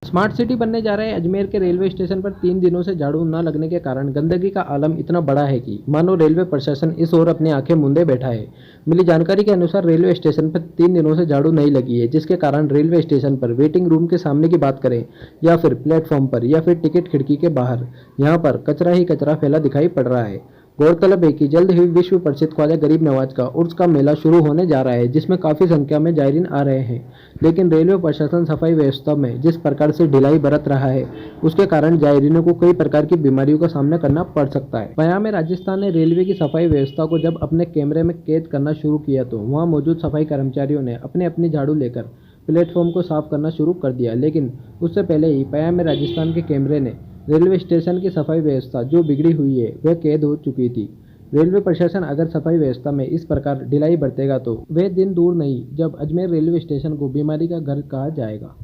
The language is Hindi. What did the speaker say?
स्मार्ट सिटी बनने जा रहे अजमेर के रेलवे स्टेशन पर 3 दिनों से झाड़ू न लगने के कारण गंदगी का आलम इतना बड़ा है कि मानो रेलवे प्रशासन इस ओर अपनी आंखें मूंदे बैठा है। मिली जानकारी के अनुसार रेलवे स्टेशन पर 3 दिनों से झाड़ू नहीं लगी है, जिसके कारण रेलवे स्टेशन पर वेटिंग रूम के सामने की बात करें या फिर प्लेटफॉर्म पर या फिर टिकट खिड़की के बाहर, यहाँ पर कचरा ही कचरा फैला दिखाई पड़ रहा है। गौरतलब है कि जल्द ही विश्व प्रसिद्ध ख्वाजा गरीब नवाज का उर्स का मेला शुरू होने जा रहा है, जिसमें काफी संख्या में जायरीन आ रहे हैं। लेकिन रेलवे प्रशासन सफाई व्यवस्था में जिस प्रकार से ढिलाई बरत रहा है, उसके कारण जायरीनों को कई प्रकार की बीमारियों का सामना करना पड़ सकता है। बयान में राजस्थान ने रेलवे की सफाई व्यवस्था को जब अपने कैमरे में कैद करना शुरू किया तो वहां मौजूद सफाई कर्मचारियों ने अपने अपनी झाड़ू लेकर प्लेटफॉर्म को साफ करना शुरू कर दिया। लेकिन उससे पहले ही बयान में राजस्थान के कैमरे ने रेलवे स्टेशन की सफाई व्यवस्था जो बिगड़ी हुई है वह कैद हो चुकी थी। रेलवे प्रशासन अगर सफाई व्यवस्था में इस प्रकार ढिलाई बरतेगा तो वे दिन दूर नहीं जब अजमेर रेलवे स्टेशन को बीमारी का घर कहा जाएगा।